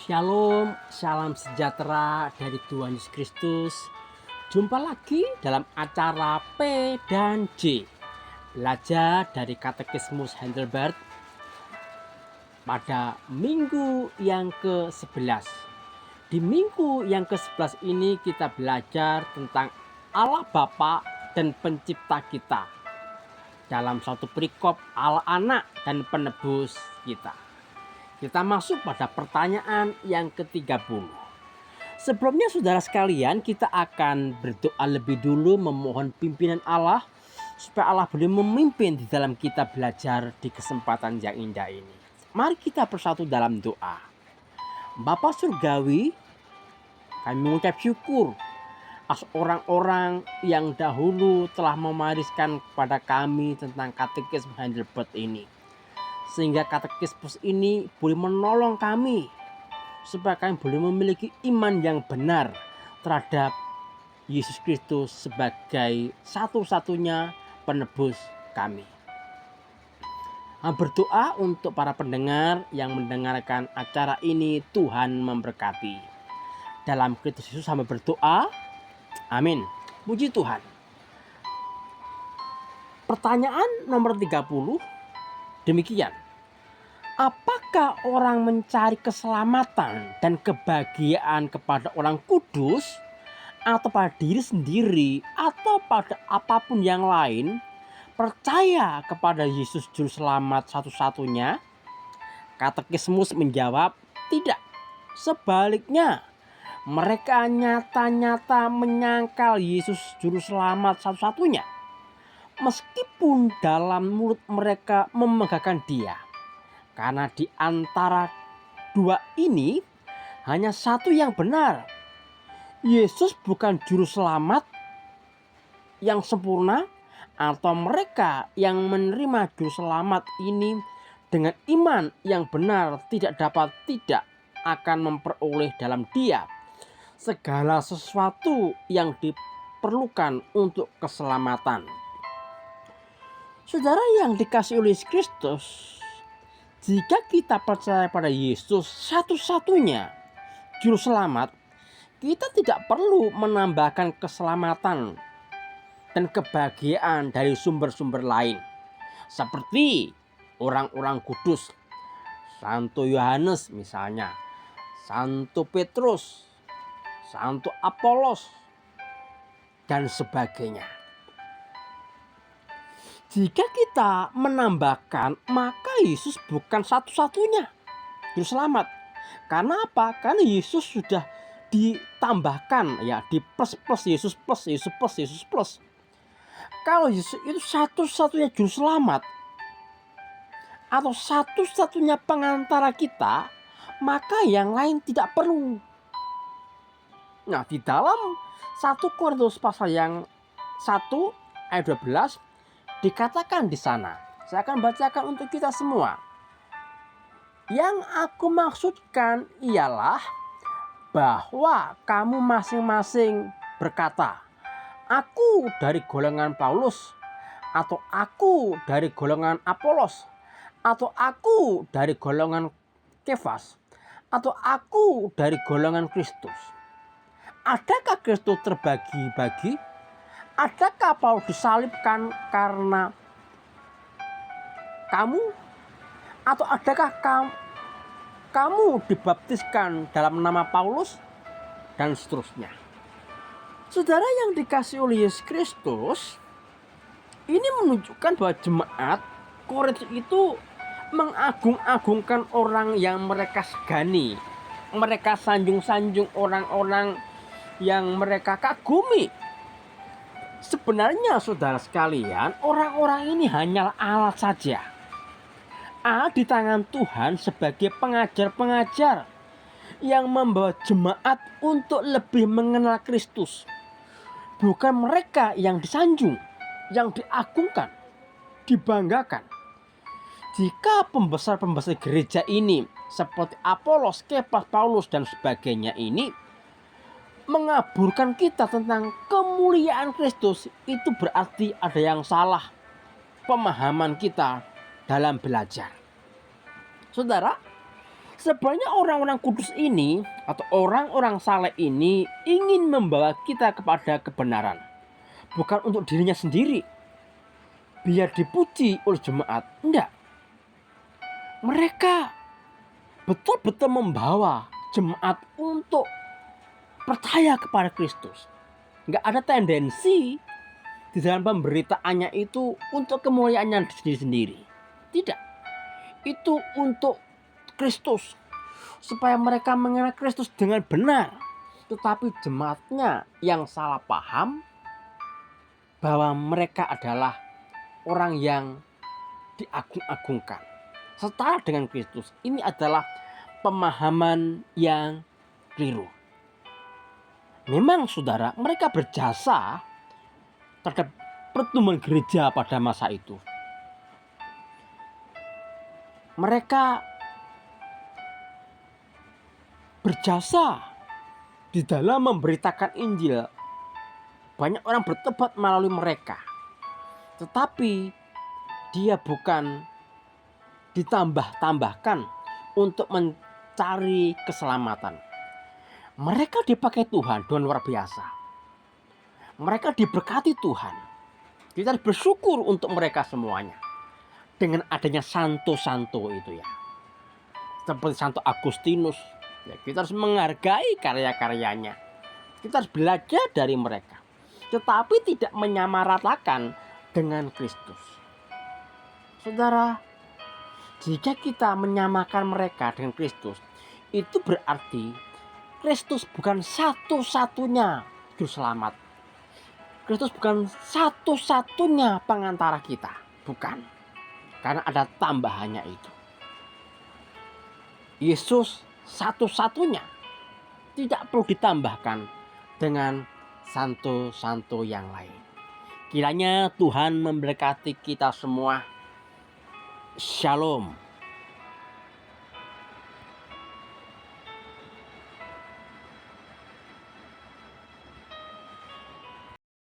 Shalom, salam sejahtera dari Tuhan Yesus Kristus. Jumpa lagi dalam acara P dan J, belajar dari Katekismus Heidelberg pada minggu yang ke-11. Di minggu yang ke-11 ini kita belajar tentang Allah Bapa dan pencipta kita. Dalam satu perikop Allah Anak dan penebus kita. Kita masuk pada pertanyaan yang ke-30. Sebelumnya saudara sekalian, kita akan berdoa lebih dulu memohon pimpinan Allah supaya Allah boleh memimpin di dalam kita belajar di kesempatan yang indah ini. Mari kita bersatu dalam doa. Bapa Surgawi, kami mengucap syukur atas orang-orang yang dahulu telah memariskan kepada kami tentang Katekismus Heidelberg ini. Sehingga katekismus ini boleh menolong kami supaya kami boleh memiliki iman yang benar terhadap Yesus Kristus sebagai satu-satunya penebus kami. Berdoa untuk para pendengar yang mendengarkan acara ini, Tuhan memberkati. Dalam Kristus Yesus kami berdoa. Amin. Puji Tuhan. Pertanyaan nomor 30 demikian. Apakah orang mencari keselamatan dan kebahagiaan kepada orang kudus atau pada diri sendiri atau pada apapun yang lain, percaya kepada Yesus Juru Selamat satu-satunya? Katekismus menjawab, tidak. Sebaliknya, mereka nyata-nyata menyangkal Yesus Juru Selamat satu-satunya, meskipun dalam mulut mereka memegahkan Dia. Karena di antara dua ini hanya satu yang benar. Yesus bukan juru selamat yang sempurna, atau mereka yang menerima juru selamat ini dengan iman yang benar tidak akan memperoleh dalam Dia segala sesuatu yang diperlukan untuk keselamatan. Saudara yang dikasihi oleh Kristus, jika kita percaya pada Yesus satu-satunya juru selamat, kita tidak perlu menambahkan keselamatan dan kebahagiaan dari sumber-sumber lain. Seperti orang-orang kudus, Santo Yohanes misalnya, Santo Petrus, Santo Apolos, dan sebagainya. Jika kita menambahkan, maka Yesus bukan satu-satunya juru selamat. Karena apa? Karena Yesus sudah ditambahkan, ya, di plus Yesus plus. Kalau Yesus itu satu-satunya juru selamat atau satu-satunya pengantara kita, maka yang lain tidak perlu. Nah, di dalam 1 Korintus pasal yang 1 ayat 12 dikatakan di sana, saya akan bacakan untuk kita semua. Yang aku maksudkan ialah bahwa kamu masing-masing berkata, aku dari golongan Paulus, atau aku dari golongan Apolos, atau aku dari golongan Kefas, atau aku dari golongan Kristus. Adakah Kristus terbagi-bagi? Adakah Paulus disalibkan karena kamu? Atau adakah kamu dibaptiskan dalam nama Paulus? Dan seterusnya. Saudara yang dikasihi oleh Yesus Kristus, ini menunjukkan bahwa jemaat Korintus itu mengagung-agungkan orang yang mereka segani. Mereka sanjung-sanjung orang-orang yang mereka kagumi. Sebenarnya saudara sekalian, orang-orang ini hanyalah alat saja. Alat di tangan Tuhan sebagai pengajar-pengajar yang membawa jemaat untuk lebih mengenal Kristus. Bukan mereka yang disanjung, yang diagungkan, dibanggakan. Jika pembesar-pembesar gereja ini seperti Apolos, Kefas, Paulus dan sebagainya ini mengaburkan kita tentang kemuliaan Kristus, itu berarti ada yang salah pemahaman kita dalam belajar. Saudara, Sebenarnya orang-orang kudus ini atau orang-orang saleh ini ingin membawa kita kepada kebenaran, bukan untuk dirinya sendiri, biar dipuji oleh jemaat. Enggak. Mereka betul-betul membawa jemaat untuk percaya kepada Kristus. Enggak ada tendensi di dalam pemberitaannya itu untuk kemuliaannya sendiri-sendiri. Tidak. Itu untuk Kristus, supaya mereka mengenal Kristus dengan benar. Tetapi jemaatnya yang salah paham bahwa mereka adalah orang yang diagung-agungkan setara dengan Kristus. Ini adalah pemahaman yang keliru. Memang saudara, mereka berjasa terhadap pertumbuhan gereja pada masa itu. Mereka berjasa di dalam memberitakan Injil. Banyak orang bertobat melalui mereka. Tetapi dia bukan ditambah-tambahkan untuk mencari keselamatan. Mereka dipakai Tuhan dengan luar biasa. Mereka diberkati Tuhan. Kita bersyukur untuk mereka semuanya. Dengan adanya santo-santo itu ya. Seperti Santo Agustinus. Ya, kita harus menghargai karya-karyanya. Kita harus belajar dari mereka. Tetapi tidak menyamaratakan dengan Kristus. Saudara, jika kita menyamakan mereka dengan Kristus, itu berarti Kristus bukan satu-satunya juru selamat. Kristus bukan satu-satunya pengantara kita. Bukan. Karena ada tambahannya itu. Yesus satu-satunya. Tidak perlu ditambahkan dengan santo-santo yang lain. Kiranya Tuhan memberkati kita semua. Shalom.